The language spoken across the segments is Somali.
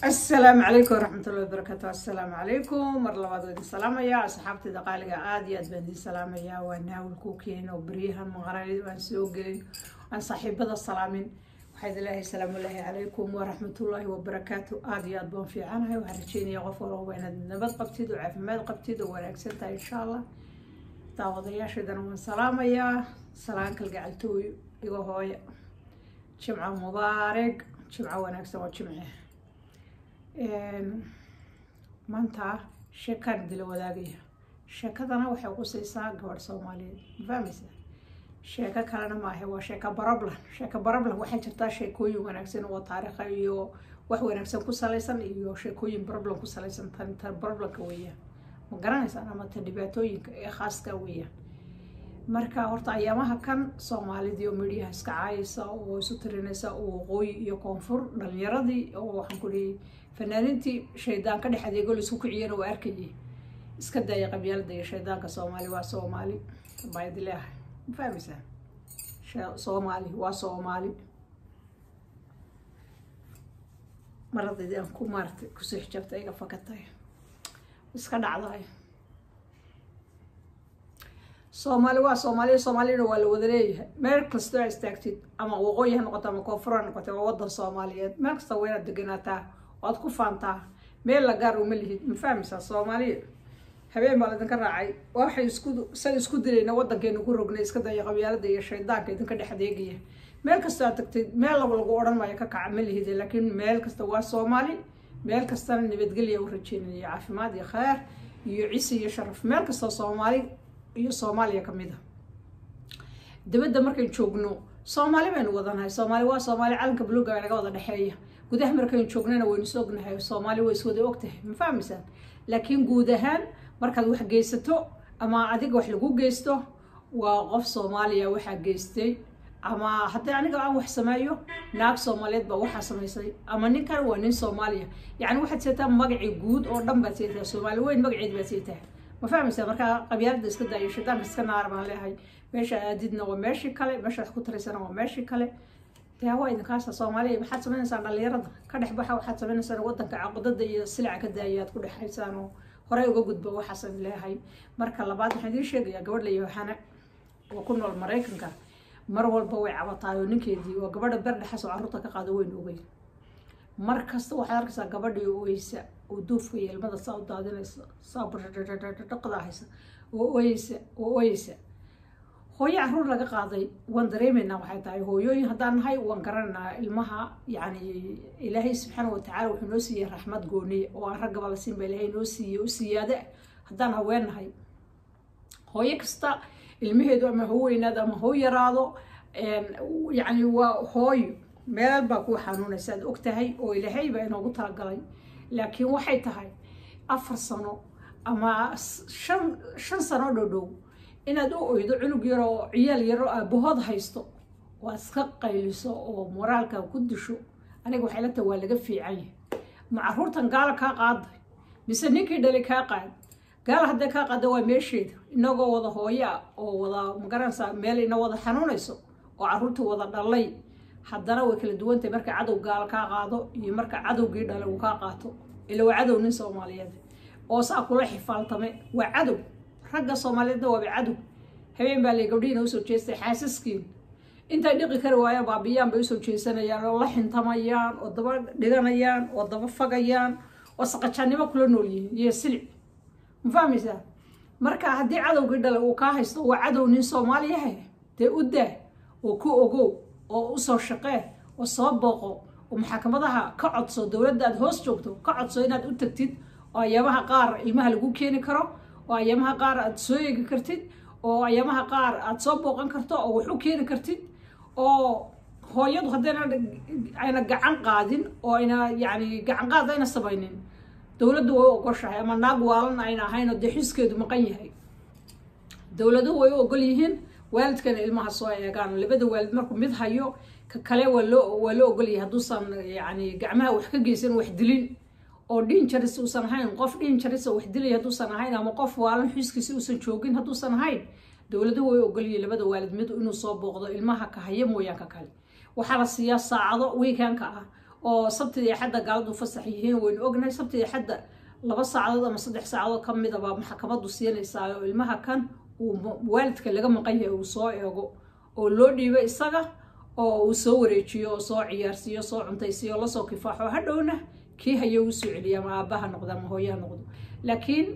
السلام عليكم ورحمة الله وبركاته. السلام عليكم مرلبات ودي سلام يا أصحابتي دقالقة عادي أدبندي سلام يا وناول كوكين وبريها مغرالي وانسوقي وان صاحبة السلامين وحيد الله السلام الله عليكم ورحمة الله وبركاته. عادي أدبون في عنها وحرشيني غفور وين النبات قبتيد وعافمات قبتيد ونكسنتها إن شاء الله تعوضيا شدنا من سلام يا سلامك القعلتوي يوهوي جمعة مبارك جمعة ونكسن وجمعه maanta sheekan dila wadaagaya sheekadana waxay qusaysaa gabadh Soomaaliyeed fahmaysa sheeka kalena ma aha waa sheeka barablan waxay jirtaa sheekooyin wanaagsan oo taariikh iyo wax wanaagsan ku saleysan iyo sheekooyin barablan ku saleysan tan barablanka weeyaan ma garanaysaa ama tan dhibaatooyinka ee khaaska weeyaan marka horta ayaamaha kan Soomaalida iyo media iska caayisa oo isu tirinaysa oo qooy iyo koonfur dhalinyaradii oo waxaan ku leeyahay fanaaniintii shaydaanka dhexdeega la isku kiciyeen oo arkayay iska daaya qabyaalada iyo shaydaanka Soomaali waa Soomaali baydilaa fahmaysa Soomaali waa Soomaali maradii aan ku maartay ku soo xijabtay iga fakatay iska dhacday Soomaali waa Soomaali Soomaalina waa la wada leeyahay meel kasta ay istaagtid ama waqooyi ha noqoto ama koonfur ha noqoto waa wadan Soomaaliyeed meel kasta way deganaataa waad ku faantaa meel la gaar uma lihid ma fahmaysaa Soomaaliya habeen baa idinka raacay waxay isku dilayna wadankeena ku rognay iska daya qabyaalada iyo shaydaanka idinka dhexdeegaya meel kasta aad tagtid meel lagu oran maayo ka kac ma lihid laakiin meel kasta waa Soomaali meel kasta nabadgelyo u rajeynaya caafimaad iyo khayr iyo ciise iyo sharaf meel kasta Soomaali iyo Soomaaliya kamid ah dibadda markay joogno Soomaali baynu wadanahay Soomaali waa Soomaali calanka buluuga ee naga wada dhaxeeya gudaha markay joognana waynu sognahay Soomaali way soo ogtahay ma fahmaysan laakiin guud ahaan markaad wax geysato ama adiga wax lagu geysto waa qof Soomaaliya waxa geystay ama haddii aniga aan wax sameeyo naag Soomaaliyeed ba waxa sameysay ama ninkan waa nin Soomaaliya yani waxaad seetaa magaci guud oo dhan baad seetaa Soomaali weyn magaceed baad seetaa ma fahmaysan marka qabyaalada iska daayo shaytaan iska naar baan leeyahay meesha aadidna waa meeshii kale meesha wax ku taraysana waa meeshii kale تهوى إذا كان Soomaaliya maxaad sameynaysaa dhalinyarada ka dhex baxa waxaad sameynaysaa wadanka caqdada iyo silica ka daayaad ku dhaxaysaan oo hore uga gudbo waxa san leeyahay marka labaad waxaan idin sheegayaa gabadh la Yohana oo ku nool Mareykanka mar walba way cabataayo ninkeedii oo gabadha bardhaxas oo carruurta ka qaado weyn ogay markasta waxaad arkaysaa gabadhii oo oysa oo duufka iyo ilmada saa u daadinaysa dhaqdaahaysa oo oysa hooyo carruur laga qaaday waan dareemeynaa waxay tahay hooyooyin haddaan nahay waan garanaa ilmaha yani ilaahay subxaanahu watacaala wuxuu noo siiyey raxmad gooni oo aan raggaba la siin ba ilaahay noo siiyey u siyaada haddaan haweenahay hooyo kasta ilmaheedu ama hoo weynaado ama hoo yaraado yani waa hooyo meel baa ku xanuunaysa aad ogtahay oo ilaahay baa inoogu talagalay laakiin waxay tahay 4 sano ama 5 sano dhow inaad u oydo cunug yar oo ciyaal yar oo aabahood haysto waa iska qayliso oo moraalka ku disho aniga waxay la tahay waa laga fiican yahay ma carruurtan gaal ka qaaday mise ninkii dhalay ka qaad gaal hadda ka qaado waa meesheeda inagoo wada hooya oo wada magaranaysa meel ina wada xanuunayso oo carruurta wada dhalay haddana way kala duwan tahay marka cadow gaal ka qaado iyo marka cadowgii dhalay uu ka qaato ila waa cadow nin Soomaaliyeed oo saa kula xifaaltame waa cadow ragga Soomaaliyeed waa cadow habeen baa gabdhiina u soo jeestay xaasaskiin inta dhiqi kar waaya baabiyaan bay u soo jeesanayaan oo la xintamayaan oo daba dhiganayaan oo daba fagayaan oo saqajanimo kula nool yihiin iyo silic ma fahmaysaa marka haddii cadowgii dhalay uu ka haysto waa cadow nin Soomaali yahay dee u daa oo ku ogow oo u soo shaqee oo soo booqo oo maxkamadaha ka codso dawladda aad hoos joogto ka codso inaad u tagtid oo ayamaha qaar ilmaha lagu keeni karo oo ayamaha qaar aad soo eegi kartid oo ayamaha qaar aad soo booqan karto oo wax u keeni kartid oo hooyadu haddana ayna gacan qaadin oo ayna yani gacan qaad ayna samaynin dawladdu way ogoshahay ama naag waalan ayna ahayn oo xiskeedu maqan yahay dawladdu way ogol yihiin waalidkana ilmaha soo eegaan labada waalid markuu mid hayo ka kale waa loo ogol yahay hadduusan yani gacmaha wax ka geysan wax dilin oo dangerous uusan ahayn qof dangerous wax dilay hadduusan ahayn ama qof waalan xiskiisa uusan joogin hadduusan ahayn dawladdu way ogol yihiin labada waalid mid inuu soo booqdo ilmaha ka haya mooyaan ka kale waxa la siiyaa saacado weekend-ka ah oo sabtidii xadda gaaladu fasax yihiin waynu ognahay sabtidii xadda 2 saacadood ama 3 saacadood ka mid ah maxkamaddu siinaysaa oo ilmaha kan uu waalidka laga maqan yahay uu soo eego oo loo dhiibay isaga oo uu soo wareejiyo oo soo ciyaarsiyo soo cuntaysiyo la soo kifaaxo hadhowna kii hayo uu soo celiya ma aabaha noqdo ama hooyaha noqdo laakiin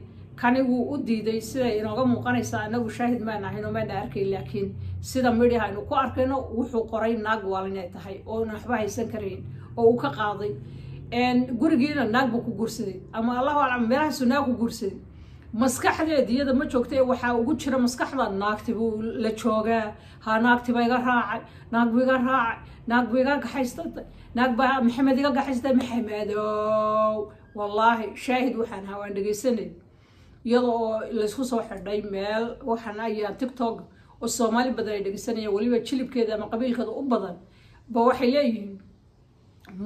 kani wuu u diiday sida inooga muuqanaysa anagu shaahid ma nahayn oo ma arkay laakiin sida midhaha inuu ku arkayno wuxuu qoray naag waalinay tahay oo waxba haysan kareen oo uu ka qaaday gurigiina naag buu ku guursaday ama Allahu a'lam meelaha sunaa ku guursaday maskaxdeediyada ma joogtay waxa ugu jira maskaxda naagti buu la joogaa ha naagti bay iga raacay naag buu iga raacay naag buu iga gaxaystay naag baa maxamed iga gaxaystay maxamedow wallahi shaahid waxaan hawaan dhageysanay iyadoo la isku soo xidhay meel waxaan ayaa TikTok oo Soomaali badan ay dhageysanayeen waliba jilibkeeda ama qabiilkeeda u badan ba waxay leeyihiin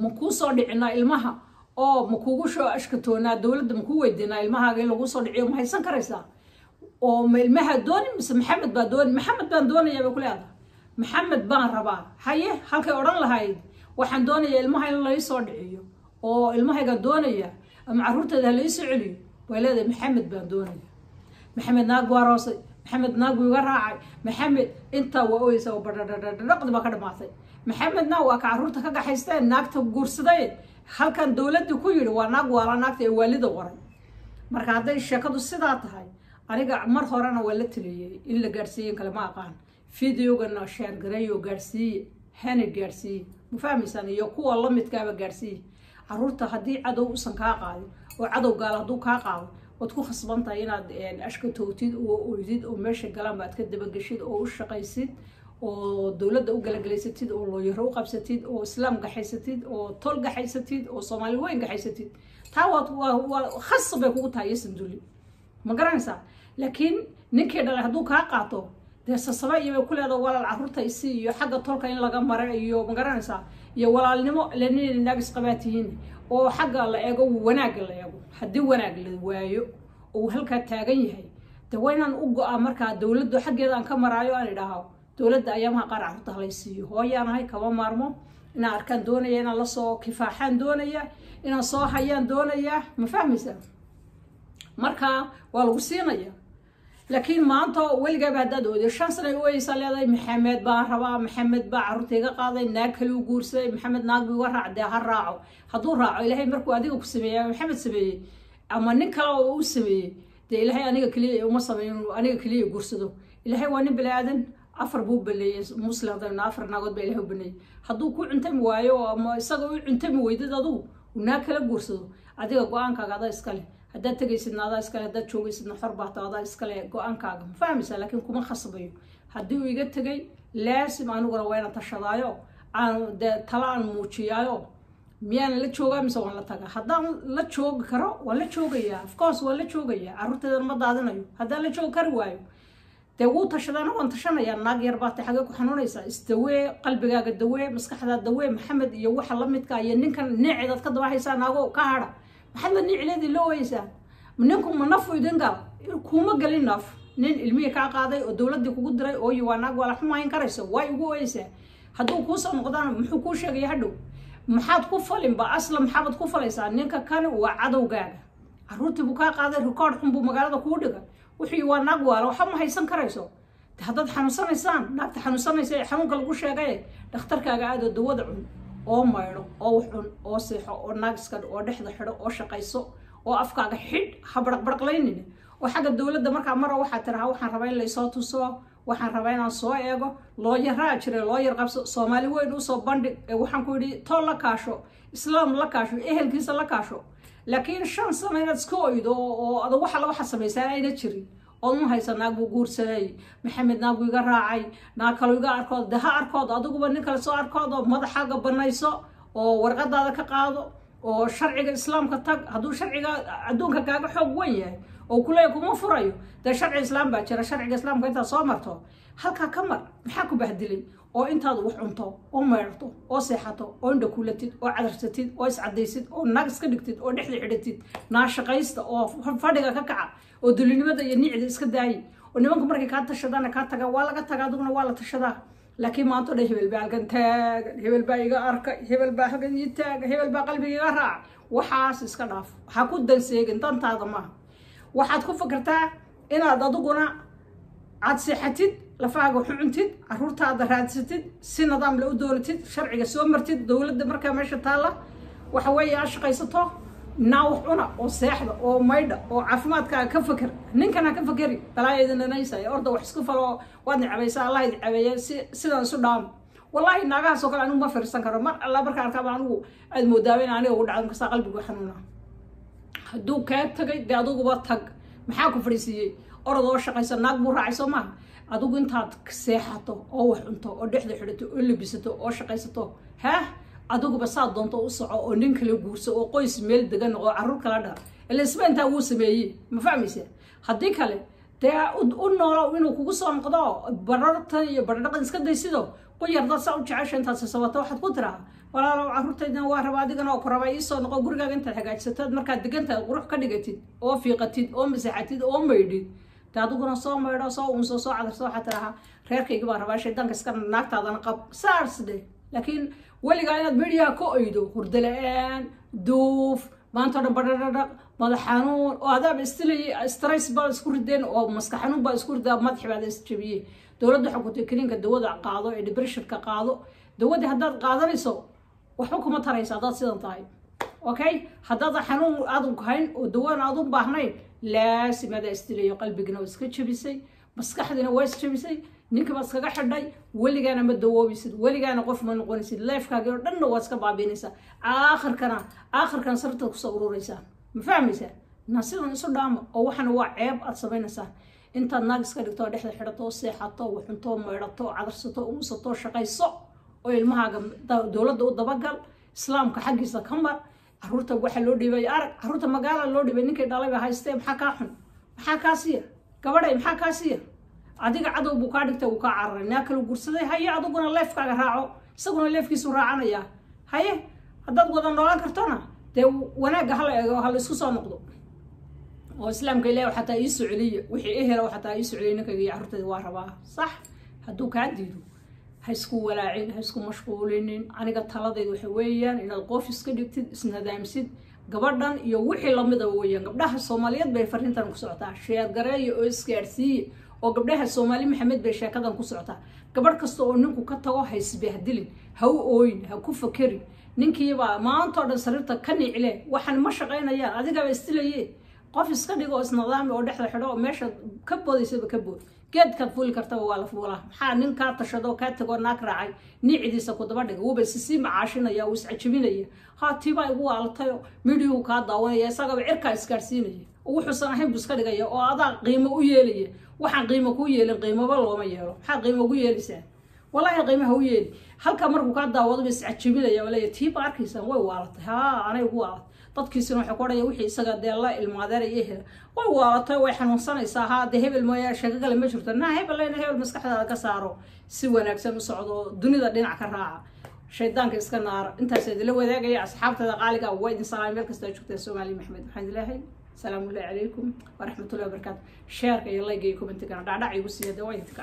ma ku soo dhicinaa ilmaha oo ma kugu soo ashkatoonaa dawladda ma ku weydiinaa ilmahaaga in lagu soo dhiciyo ma haysan karaysaa oo ma ilmaha dooni mise maxamed baa dooni maxamed baan doonayaa bay ku leedahay maxamed baan rabaa haye halkay odhan lahayd waxaan doonayaa ilmaha in la soo dhiciyo oo ilmahayga doonaya ama carruurteeda la soo celiyo way leedahay maxamed baan doonaya maxamed naag waa roosay maxamed naag wuu iga raacay maxamed inta waa ooysa oo badhadhadhaqdi baa ka dhamaatay maxamedna waa ka carruurta ka gaxaysteen naagta guursaday halkan dawladdu ku yiri waa naag waala naagta ee waalida qoray marka haday sheekadu sidaa tahay aniga mar horena waa la taliyay in la gaarsiin kale ma aqaan fiidiyogana share gareeyo gaarsiin hana gaarsiin ma fahmaysan iyo kuwa la midkaaba gaarsiin carruurta hadii cadow usan ka qaadin oo cadow gaal haduu ka qaado wad ku khasbantahay inaad ashkatootid oo oodid oo meesha galaan baad ka daba gashid oo u shaqaysid oo dawladda u galagalaysatid oo loo yaro u qabsatid oo islaam gaxaysatid oo tol gaxaysatid oo Soomaali weyn gaxaysatid taa waa khasab ay kugu tahay sanduli ma garanaysaa laakiin ninkii dhalay haduu ka qaato deesasaba iyo ku leedahay walaal carruurta isi iyo xagga tolka in laga maray iyo ma garanaysaa iyo walaalnimo leenin naagis qabaatihiin oo xagga la eego wanaag la eego hadii wanaag la waayo oo halka taagan yahay dawaynan u go'a marka dawladdu xaggeeda aan ka maraayo aan idhaaho dawladda ayamaha qaar carruurta halaysiiyo hooyaanahay kaba maarmo inaan arkaan doonaya inaan la soo kifaaxaan doonaya inaan soo hayaan doonaya ma fahmaysaa marka waa lagu siinaya laakiin maanta weligaa hadaad oodo 5 sano waysa leedahay maxamed baa rabaa maxamed baa carruurtayga qaaday naag kale u guursaday maxamed naag buu iga raacday ha raaco haduu raaco ilaahay markuu adiga ku sameeyay maxamed sameeyay ama nin kale oo uu sameeyay ilaahay aniga kaliya uma sameeyo aniga kaliya guursado ilaahay waa nin bilaadan afar buu baleeyay muslimada afar naagood bay ilaahay banay haduu ku cuntami waayo ama isaga u cuntami weydad aduu naag kala guursado adiga go'aankaaga ada iska leh hadda tagaysid naada iska leh hadda joogaysid xor baata ada iska leh go'aankaaga ma fahmaysaa laakiin kuma khasbayo hadii uu iga tagay laasim anuguna waa inaan tashadaayo aan talaan muujiyayo miyaan la joogaa mise waan la tagaa haddaan la joogi karo waan la joogayaa of course waan la joogayaa carruurteeda ma daadinayo haddaan la joogi kari waayo dee wuu tashadana waan tashanaya naag yar baad xagee ku xanuunaysaa isdawee qalbigaaga dawee maskaxdaada dawee maxamed iyo waxa la midka iyo ninkan neecidaad ka dabahaysaa naago ka hadha maxaad la neecileedii loo weysaa ninku ma nafu idin gal kuma galin naf nin ilmiga ka qaaday oo dawladii kugu diray oo waa naag wala xumayn karayso way ugu weysaa hadduu ku soo noqdaan muxuu ku sheegay hadhow maxaad ku falin ba aslan maxaad ku falaysaa ninka kan waa cadowgaaga carruurtii buu ka qaaday record xun buu magaalada kugu dhigay wixii waa naag wala waxa ma haysan karayso haddaad xanuunsanaysaan naagta xanuunsanaysa xanuunka lagu sheegay dhakhtarkaaga aad dawada cun oo mayro oo xun oo seexo oo naagska oo dhexda xidho oo shaqayso oo afkaaga xidh habarqbarqlaynin oo xagga dawladda marka mar waxa tiraha waxaan rabaa in la soo tuso waxaan rabaa inaan soo eego loo yaraa jiray loo yar qabso Soomaali weyn u soo bandhig waxaan ku yiri tool la kaasho islaam la kaasho ehelkiisa la kaasho laakiin 5 sano inaad iska oydo oo ada waxa sameeyay ayna jirin oo ma haysan naag buu guursaday maxamed naag iga raacay naag kale iga arkood daha arkood aduguba nin kale soo arkood oo madaxaaga banayso oo warqadaada ka qaado oo sharciga islaamka tag haduu sharciga adduunka kaaga xoog weyn yahay oo kulay kuma furayo da sharci islaam baa jira sharciga islaamka inta soo marto halka kamar maxaa ku bahdilay oo intaad wax cunto oo meerto oo seexato oo indha kulatid oo cadarsatid oo iscadaysid oo naag iska dhigtid oo dhexda xidhatid naashaqaysta oo fadhiga ka kaca oo dulinimada iyo nicda iska daayay oo nimanku markay ka tashadaan ka taga waa laga tagaa aduguna waa la tashadaa laakiin maanta dhan hebel baa halkan taagan, hebel baa iga arkay, hebel baa halkan ii taagan, hebel baa qalbiga iga raaca. waxaas iska dhaaf, waxaa ku danseegin dantaada maaha. waxaad ku fikirtaa inaad adiguna aad seexatid, lafaaga xuntid, caruurtaada raadsatid, si nidaam la u doolatid, sharciga soo martid, dowladda markaa meesha taalla waxa weeye aad shaqaysato, naaw cuna oo seexda oo maydha oo caafimaadkaaga ka fakar. ninkana ka fakari balaayadan dhanaysa orda wax isku falo waad nicabaysaa, allah idin cabeeye sidaan isu dhaamo. wallahi naagahaasoo kale anigu ma fiirsan karo. mar alla markaa arkaaba anigu aad moodaaba in aniga ugu dhacdo markasaa qalbigu xanuuna. hadduu kaa tagay dee adiguba tag, maxaa ku fadhiisiiyey? orod oo shaqaysa, naag buu raacay soo maaha. adigu intaad seexato oo wax cunto oo dhexda xidhato oo labisato oo shaqaysato, haa adiguba saa doonto u soco oo nin kala guurso oo qoys meel degan oo carruur kala dhar ila isba intaa wuu sameeyey, ma fahmaysa? haddii kale dee u noolo inuu kugu soo noqdo barartan iyo bardhaqan iska daysido qoyar dad saa u jecesha intaad sasabato waxaad ku tiraa walaalow carruurtaydana waa rabaa adigana oo ku rabaa iisoo noqo gurigaaga intaad hagaajisatood markaad degantaad qurux ka dhigatid oo fiiqatid oo masaxatid oo maydhid dee adiguna soo maydho soo unso soo cadarso waxaad tirahaa reerkayga baa rabaa shaydaanka iska naagtaadana qab saars dheh. laakiin weligaa inaad midhiyaha ka oydo hurdo la-aan, duuf, maanta dhan badhadhadhaq, madax xanuun oo adaaba stress baa isku rideen oo maskax xanuun baa isku ridaa, madaxi baada isjabiyey. dowladda xukutay kiniinka dawada qaado ee depressionka qaado. dawadii haddaad qaadanayso waxba kuma taraysa haddaad sidan tahay, okay? haddaad xanuun aadu hayn oo dawana aad u baahnayn laasim adaa istilayo, qalbigina waa iska jabisay, maskaxdina waa isjabisay, ninka baad iskaga xidhay, weligaana ma dawoobisid, weligaana qof ma noqonaysid, leefkaagii oo dhanna waad iska baabiinaysaa. aakhirkana sartaad kusoo ururaysaa, ma fahmaysaa? sidan isu dhaamo oo waxana waa ceeb aad samaynaysaa. intaad naag iska dhigto oo dhexda xidhato oo seexato waxunto maydhato cadarsato umusato shaqayso oo ilmahaaga dowladda u dabagal, islaamka xaggiisa ka mar. carruurta waxa loo dhibay arag, carruurta magaala loo dhibay ninkay dhalayba haystee maxaa kaa xun? maxaa kaa siiya gabadhay? maxaa kaa siiya? adiga cadow buu kaa dhigtay, uu kaa cararay, naa kala gursaday. haye adiguna leefkaaga raaco, isaguna leefkiisu raacanaya. haye haddaad wada noolaan kartona dee wanaagga hala eego, hala isku soo noqdo oo islaamka ilaahay xataa ii soo celiya wixii ehela xataa ii soo celiya ninkayga iyo carruurtayda waa rabaa. sax hadduu kaa diido ha isku walaacin, ha isku mashquulinin. aniga taladayda waxa weeyaan inaad qof iska dhigtid, isnadaamsid gabadhan iyo wixii lamidaba weeyaan. gabdhaha Soomaaliyeed bay fariintan ku socotaa, sheegareeyo oo isgaarsiiye oo gabdhaha Soomaali Maxamed bay sheekadan ku socotaa. gabadh kasta oo ninku ka tago ha isbehdilin, ha u ooyin, ha ku fakerin. ninkiiba maanta oo dhan sariirta ka nicle waxaan ma shaqaynayaan, adigaba istilaye. qof iska dhigo oo isnidaami oo dhexda xidho oo meesha ka boodiysaba ka bood. geedkaad fuuli kartaba waa la fuulaa. maxaa nin kaa tashado kaa tagoo naag raacay nicidiisa ku daba dhiga wuuba sii macaashinaya, wuu iscajabinaya. tiibaa igu waalatay midhiyuu kaa daawanaya, isagaba cirkaa isgaarsiinaya oo wuxuusan ahayn buu iska dhigaya oo adaa qiimo u yeelaya. waxaan qiimo kuu yeelin qiimoba looma yeelo. maxaa qiimo ugu yeelaysaa? wallahi qiimaha u yeeli. halka markuu kaa daawado ba iscajabinaya oo leeyahay tiiba arkaysan way waalatay, anay ugu waalatay. dadkiisina waxay ku odhaya wixii isaga dee la ilmaadeeraya hela way waalatay, way xanuunsanaysaa. dee hebel mooyaa sheeko kale ma jirto. hebellayna hebel maskaxdaada ka saaro, si wanaagsan u socdo, dunida dhinac ka raaca, shaydaanka iska naara. intaas idinla wadaagaya asxaabtada qaaliga. waa idin salaamay meel kasta joogteen. Soomaali Maxamed waxaan ilaahay salaamu calaykum waraxmatullahi wabarakaatu. sheerka iyo like iyo commentiga dhacdhac igu siiya, dee waa idinka